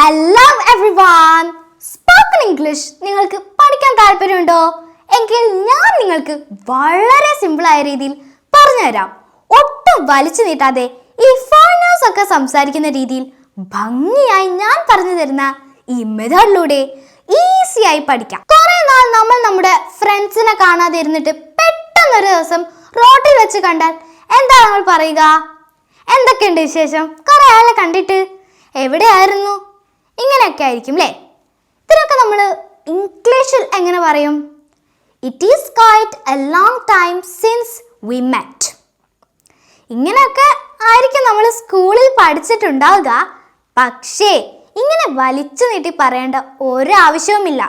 Hello everyone. Spoken English നിങ്ങൾക്ക് പഠിക്കാൻ താല്പര്യമുണ്ടോ? എങ്കിൽ ഞാൻ നിങ്ങൾക്ക് വളരെ സിമ്പിളായ രീതിയിൽ പറഞ്ഞുതരാം. ഒട്ടും വലിച്ചു നീട്ടാതെ ഈ ഫോറിനേഴ്സ് ഒക്കെ സംസാരിക്കുന്ന രീതിയിൽ ഭംഗിയായി ഞാൻ പറഞ്ഞു തരുന്ന ഈ മെത്തേഡിലൂടെ ഈസിയായി പഠിക്കാം. കുറെ നാൾ നമ്മൾ നമ്മുടെ ഫ്രണ്ട്സിനെ കാണാതെ ഇരുന്നിട്ട് പെട്ടെന്നൊരു ദിവസം റോഡിൽ വെച്ച് കണ്ടാൽ എന്താ നമ്മൾ പറയുക? എന്തൊക്കെയുണ്ട് വിശേഷം? കുറെ ആളെ കണ്ടിട്ട്, എവിടെയായിരുന്നു? ഇങ്ങനെയൊക്കെ ആയിരിക്കും അല്ലേ? ഇതിനൊക്കെ നമ്മൾ ഇംഗ്ലീഷിൽ എങ്ങനെ പറയും? It is quite A long time since we met. ഇങ്ങനെയൊക്കെ ആയിരിക്കും നമ്മൾ സ്കൂളിൽ പഠിച്ചിട്ടുണ്ടാവുക. പക്ഷേ ഇങ്ങനെ വലിച്ചു നീട്ടി പറയേണ്ട ഒരാവശ്യവുമില്ല.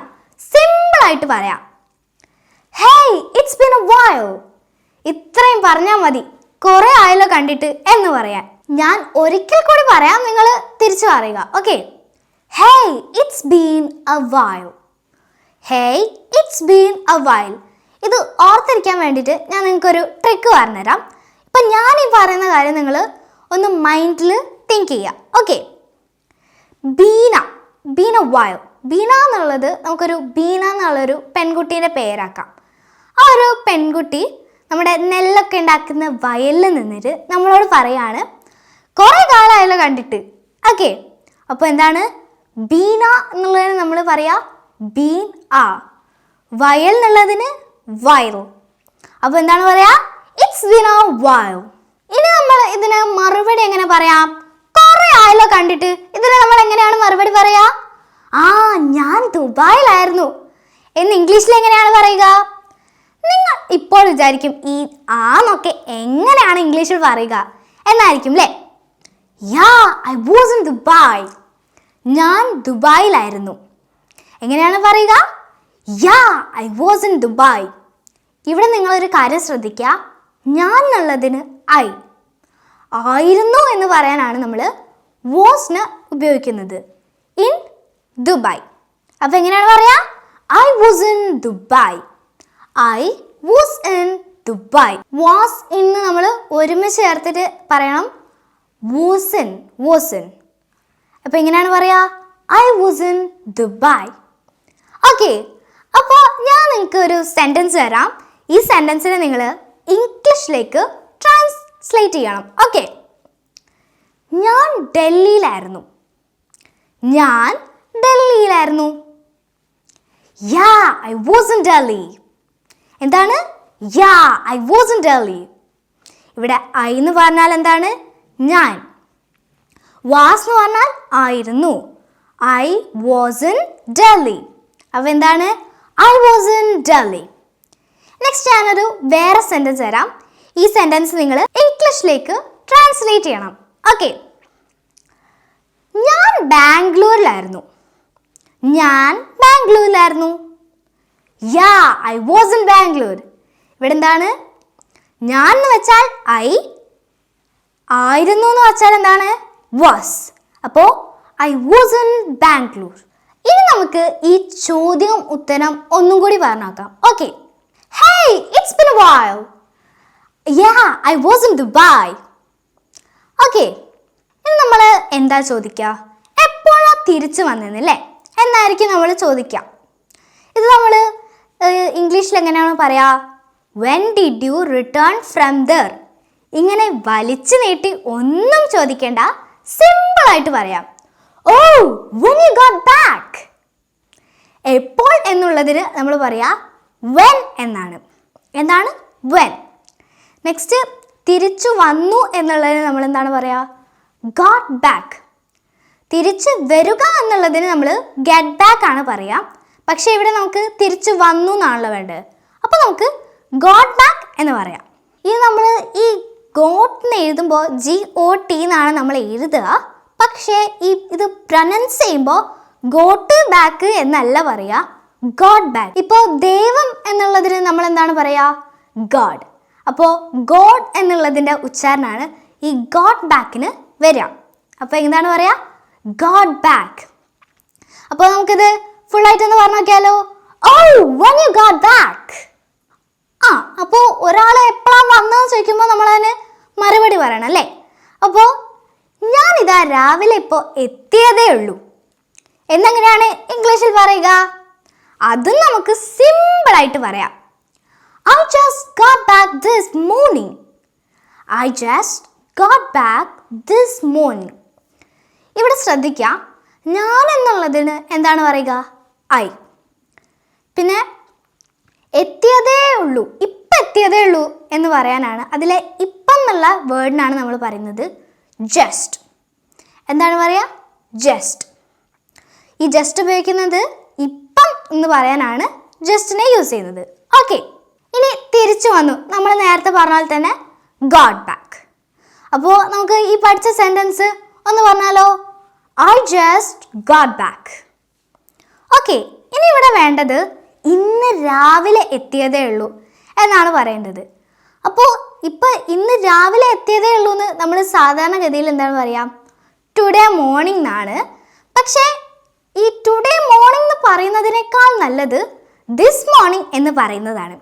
സിമ്പിളായിട്ട് പറയാം. Hey, it's been A while. ഇത്രയും പറഞ്ഞാൽ മതി, കുറെ ആയല്ലോ കണ്ടിട്ട് എന്ന് പറയാൻ. ഞാൻ ഒരിക്കൽ കൂടി പറയാം, നിങ്ങൾ തിരിച്ചു പറയുക. Okay, hey, it's been A while. Hey, it's been A while. ഇത് ഓർത്തിരിക്കാൻ വേണ്ടിയിട്ട് ഞാൻ നിങ്ങൾക്കൊരു ട്രിക്ക് പറഞ്ഞുതരാം. ഇപ്പം ഞാൻ ഈ പറയുന്ന കാര്യം നിങ്ങൾ ഒന്ന് മൈൻഡിൽ തിങ്ക് ചെയ്യുക. Okay, Beena, been A while. Beena എന്നുള്ളത് നമുക്കൊരു ബീന എന്നുള്ളൊരു പെൺകുട്ടീൻ്റെ പേരാക്കാം. ആ ഒരു പെൺകുട്ടി നമ്മുടെ നെല്ലൊക്കെ ഉണ്ടാക്കുന്ന വയലിൽ നിന്നിട്ട് നമ്മളോട് പറയാണ്, കുറേ കാലമായല്ലോ കണ്ടിട്ട്. ഓക്കെ, അപ്പോൾ എന്താണ് ബീന എന്നുള്ളതിന് നമ്മൾ പറയാ ബീൻ ആ. വയൽ എന്നുള്ളതിന് വയൽ. അപ്പോൾ എന്താണ് പറയാ? It's been A while. ഇനി നമ്മൾ ഇതിന് മറുപടി എങ്ങനെ പറയാം? കുറേ ആയല്ലോ കണ്ടിട്ട്. ഇതിന് നമ്മൾ എങ്ങനെയാണ് മറുപടി പറയാ? ഞാൻ ദുബായിലായിരുന്നു എന്ന് ഇംഗ്ലീഷിൽ എങ്ങനെയാണ് പറയുക? നിങ്ങൾ ഇപ്പോൾ വിചാരിക്കും ഈ ആന്നൊക്കെ എങ്ങനെയാണ് ഇംഗ്ലീഷിൽ പറയുക എന്നായിരിക്കും അല്ലേ? യാ, ഐ വാസ് ഇൻ ദുബായ്. ഞാൻ ദുബായിലായിരുന്നു. എങ്ങനെയാണ് പറയുക? യാ, ഐ വാസ് ഇൻ ദുബായ്. ഇവിടെ നിങ്ങളൊരു കാര്യം ശ്രദ്ധിക്കുക. ഞാൻ എന്നുള്ളതിന് ഐ, ആയിരുന്നു എന്ന് പറയാനാണ് നമ്മൾ വാസ്ന് ഉപയോഗിക്കുന്നത്. In Dubai. അപ്പോൾ എങ്ങനെയാണ് പറയുക? I was in Dubai. I was in Dubai. Was ഇന്ന് നമ്മൾ ഒരുമിച്ച് ചേർത്തിട്ട് പറയണം. വാസൻ, വാസൻ. അപ്പോൾ എങ്ങനെയാണ് പറയുക? I was in Dubai. Okay, അപ്പോൾ ഞാൻ നിങ്ങൾക്ക് ഒരു സെൻറ്റൻസ് തരാം. ഈ സെൻറ്റൻസിനെ നിങ്ങൾ ഇംഗ്ലീഷിലേക്ക് ട്രാൻസ്ലേറ്റ് ചെയ്യണം. ഓക്കെ, ഞാൻ ഡൽഹിയിലായിരുന്നു. ഞാൻ ഡൽഹിയിലായിരുന്നു. യാ, ഐ വാസ് ഇൻ ഡൽഹി. എന്താണ്? യാ, ഐ വാസ് ഇൻ ഡൽഹി. ഇവിടെ ഐ എന്ന് പറഞ്ഞാൽ എന്താണ്? ഞാൻ. വാസ് എന്ന് പറഞ്ഞാൽ ആയിരുന്നു. I was in Delhi. അപ്പോൾ എന്താണ്? I was in Delhi. Next ഞാനൊരു വേറെ സെൻറ്റൻസ് തരാം. ഈ സെൻറ്റൻസ് നിങ്ങൾ ഇംഗ്ലീഷിലേക്ക് ട്രാൻസ്ലേറ്റ് ചെയ്യണം. ഓക്കെ, ഞാൻ ബാംഗ്ലൂരിലായിരുന്നു. ഞാൻ ബാംഗ്ലൂരിലായിരുന്നു. യാ, ഐ വാസ് ഇൻ ബാംഗ്ലൂർ. ഇവിടെ എന്താണ്? ഞാൻ എന്ന് വെച്ചാൽ ഐ, ആയിരുന്നു എന്ന് വെച്ചാൽ എന്താണ്? വാസ്. അപ്പോൾ ഐ വാസ് ഇൻ ബാംഗ്ലൂർ. ഇനി നമുക്ക് ഈ ചോദ്യവും ഉത്തരം ഒന്നും കൂടി പറഞ്ഞു നോക്കാം. Okay, hey, it's been A while. Yeah, I was in Dubai. Okay, ഇനി നമ്മൾ എന്താ ചോദിക്കുക? എപ്പോഴാ തിരിച്ചു വന്നതെന്നല്ലേ എന്നായിരിക്കും നമ്മൾ ചോദിക്കുക. ഇത് നമ്മൾ ഇംഗ്ലീഷിൽ എങ്ങനെയാണ് പറയാ? When did you return from there. ഇങ്ങനെ വലിച്ചു നീട്ടി ഒന്നും ചോദിക്കേണ്ട, സിമ്പിളായിട്ട് പറയാം. ഓ, വെൻ യു ഗോട്ട് ബാക്ക്. എപ്പോൾ എന്നുള്ളതിന് നമ്മൾ പറയാ വെൻ എന്നാണ്. എന്താണ്? വെൻ. നെക്സ്റ്റ് തിരിച്ചു വന്നു എന്നുള്ളതിന് നമ്മൾ എന്താണ് പറയാ? Got back. തിരിച്ചു വരിക എന്നുള്ളതിന് നമ്മൾ ഗെറ്റ് ബാക്ക് ആണ് പറയാം. പക്ഷേ ഇവിടെ നമുക്ക് തിരിച്ചു വന്നു എന്നാണല്ലോ വേണ്ടത്. അപ്പോൾ നമുക്ക് ഗോട്ട് ബാക്ക് എന്ന് പറയാം. ഇത് നമ്മൾ ഈ ഗോട്ടിന് എഴുതുമ്പോൾ GOT എന്നാണ് നമ്മൾ എഴുതുക. പക്ഷേ ഇത് പ്രൊനൗൺസ് ചെയ്യുമ്പോൾ ഗോട്ട് ബാക്ക് എന്നല്ല പറയുക, ഗോഡ് ബാക്ക്. ഇപ്പോൾ ദൈവം എന്നുള്ളതിന് നമ്മൾ എന്താണ് പറയുക? ഗോഡ്. അപ്പോൾ ഗോഡ് എന്നുള്ളതിൻ്റെ ഉച്ചാരണമാണ് ഈ ഗോഡ് ബാക്കിന് വരിക. അപ്പോൾ എന്താണ് പറയുക? God back. അപ്പോൾ നമുക്കിത് ഫുള്ളായിട്ടൊന്ന് പറഞ്ഞു നോക്കിയാലോ? ഓ, when you got back. അപ്പോൾ ഒരാൾ എപ്പോഴാണ് വന്നതെന്ന് ചോദിക്കുമ്പോൾ നമ്മളതിന് മറുപടി പറയണം അല്ലേ? അപ്പോൾ ഞാനിതാ രാവിലെ ഇപ്പോൾ എത്തിയതേ ഉള്ളൂ. എന്നെങ്ങനെയാണ് ഇംഗ്ലീഷിൽ പറയുക? അതും നമുക്ക് സിമ്പിൾ ആയിട്ട് പറയാം. I just got back this morning. I just got back this morning. ഇവിടെ ശ്രദ്ധിക്കുക, ഞാൻ എന്നുള്ളതിന് എന്താണ് പറയുക? I. പിന്നെ എത്തിയതേ ഉള്ളൂ, ഇപ്പം എത്തിയതേ ഉള്ളൂ എന്ന് പറയാനാണ് അതിലെ ഇപ്പം എന്നുള്ള വേർഡിനാണ് നമ്മൾ പറയുന്നത് ജസ്റ്റ്. എന്താണ് പറയുക? ജസ്റ്റ്. ഈ ജസ്റ്റ് ഉപയോഗിക്കുന്നത് ഇപ്പം എന്ന് പറയാനാണ് ജസ്റ്റിനെ യൂസ് ചെയ്യുന്നത്. ഓക്കെ, ഇനി തിരിച്ചു വന്നു. നമ്മൾ നേരത്തെ പറഞ്ഞാൽ തന്നെ ഗോട്ട് ബാക്ക്. അപ്പോൾ നമുക്ക് ഈ പഠിച്ച സെൻറ്റൻസ് ഒന്ന് പറഞ്ഞാലോ? I just got back. Okay, ഇനി ഇവിടെ വേണ്ടത് ഇന്ന് രാവിലെ എത്തിയതേ ഉള്ളൂ എന്നാണ് പറയേണ്ടത്. അപ്പോൾ ഇപ്പോൾ ഇന്ന് രാവിലെ എത്തിയതേ ഉള്ളൂ എന്ന് നമ്മൾ സാധാരണഗതിയിൽ എന്താണ് പറയുക? ടുഡേ മോർണിംഗ് എന്നാണ്. പക്ഷേ ഈ ടുഡേ മോർണിംഗ് എന്ന് പറയുന്നതിനേക്കാൾ നല്ലത് ദിസ് മോർണിംഗ് എന്ന് പറയുന്നതാണ്.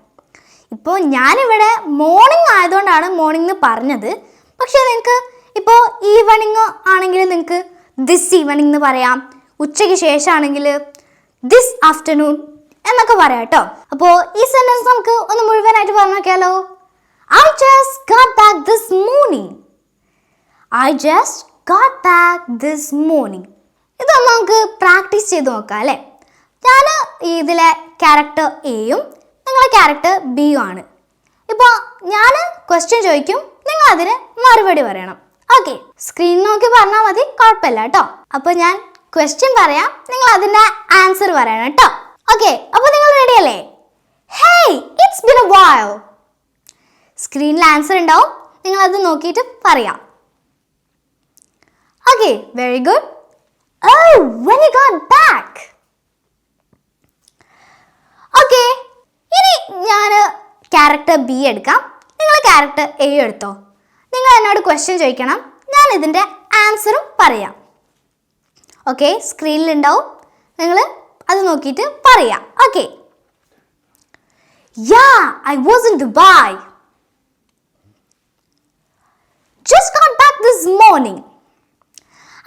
ഇപ്പോൾ ഞാനിവിടെ മോർണിംഗ് ആയതുകൊണ്ടാണ് മോർണിംഗ് എന്ന് പറഞ്ഞത്. പക്ഷേ നിങ്ങൾക്ക് ഇപ്പോൾ ഈവനിങ് ആണെങ്കിൽ നിങ്ങൾക്ക് ദിസ് ഈവനിങ് എന്ന് പറയാം. ഉച്ചയ്ക്ക് ശേഷമാണെങ്കിൽ ദിസ് ആഫ്റ്റർനൂൺ എന്നൊക്കെ പറയാം കേട്ടോ. അപ്പോൾ ഈ സെൻറ്റൻസ് നമുക്ക് ഒന്ന് മുഴുവനായിട്ട് പറഞ്ഞു നോക്കിയാലോ? I just got back this morning. I just got back this morning. ഇതൊന്ന് നമുക്ക് പ്രാക്ടീസ് ചെയ്ത് നോക്കാം അല്ലേ? ഞാൻ ഇതിലെ ക്യാരക്ടർ എയും നിങ്ങളെ ക്യാരക്ടർ ബിയും ആണ്. ഇപ്പോൾ ഞാൻ ക്വസ്റ്റ്യൻ ചോദിക്കും, നിങ്ങൾ അതിന് മറുപടി പറയണം. ഓക്കെ, സ്ക്രീൻ നോക്കി പറഞ്ഞാൽ മതി, കുഴപ്പമില്ല കേട്ടോ. അപ്പോൾ ഞാൻ ക്വസ്റ്റ്യൻ പറയാം, നിങ്ങൾ അതിൻ്റെ ആൻസർ പറയണം കേട്ടോ. ഓക്കെ, അപ്പോൾ നിങ്ങൾ റെഡി അല്ലേ? Hey, it's been A while. സ്ക്രീനിൽ ആൻസർ ഉണ്ടാവും, നിങ്ങളത് നോക്കിയിട്ട് പറയാം. Okay, very good. Oh, when you got back. Okay, ഇനി ഞാൻ ക്യാരക്ടർ ബി എടുക്കാം, നിങ്ങൾ ക്യാരക്ടർ എ എടുത്തോ. നിങ്ങൾ എന്നോട് ക്വസ്റ്റ്യൻ ചോദിക്കണം, ഞാൻ ഇതിൻ്റെ ആൻസറും പറയാം. ഓക്കെ, സ്ക്രീനിലുണ്ടാവും, നിങ്ങൾ അത് നോക്കിയിട്ട് പറയാം. Okay. Yeah, I was in Dubai. Just got back this morning.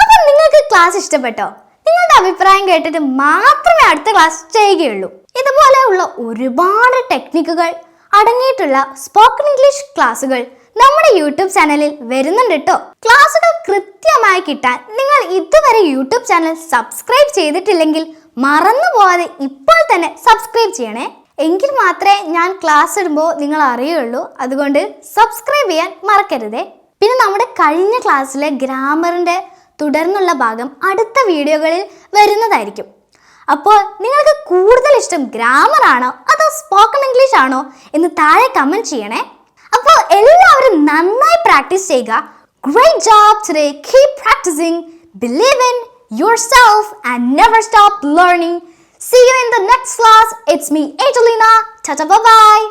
അപ്പം നിങ്ങൾക്ക് ക്ലാസ് ഇഷ്ടപ്പെട്ടോ? നിങ്ങളുടെ അഭിപ്രായം കേട്ടിട്ട് മാത്രമേ അടുത്ത ക്ലാസ് ചെയ്യുകയുള്ളൂ. ഇതുപോലെയുള്ള ഒരുപാട് ടെക്നിക്കുകൾ അടങ്ങിയിട്ടുള്ള സ്പോക്കൺ ഇംഗ്ലീഷ് ക്ലാസ്സുകൾ നമ്മുടെ യൂട്യൂബ് ചാനലിൽ വരുന്നുണ്ട് കേട്ടോ. ക്ലാസ്സുകൾ കൃത്യമായി കിട്ടാൻ നിങ്ങൾ ഇതുവരെ യൂട്യൂബ് ചാനൽ സബ്സ്ക്രൈബ് ചെയ്തിട്ടില്ലെങ്കിൽ മറന്നു പോവാതെ ഇപ്പോൾ തന്നെ സബ്സ്ക്രൈബ് ചെയ്യണേ. എങ്കിൽ മാത്രമേ ഞാൻ ക്ലാസ് ഇടുമ്പോൾ നിങ്ങൾ അറിയുള്ളൂ. അതുകൊണ്ട് സബ്സ്ക്രൈബ് ചെയ്യാൻ മറക്കരുതേ. പിന്നെ നമ്മുടെ കഴിഞ്ഞ ക്ലാസ്സിലെ ഗ്രാമറിൻ്റെ തുടർന്നുള്ള ഭാഗം അടുത്ത വീഡിയോകളിൽ വരുന്നതായിരിക്കും. അപ്പോൾ നിങ്ങൾക്ക് കൂടുതൽ ഇഷ്ടം ഗ്രാമർ ആണോ അതോ സ്പോക്കൺ ഇംഗ്ലീഷ് ആണോ എന്ന് താഴെ കമൻറ്റ് ചെയ്യണേ. അപ്പോൾ എല്ലാവരും നന്നായി പ്രാക്ടീസ് ചെയ്യുക. Great job today. Keep practicing. Believe in yourself and never stop learning. See you in the next class. It's me, Angelina. Ta-ta, bye-bye.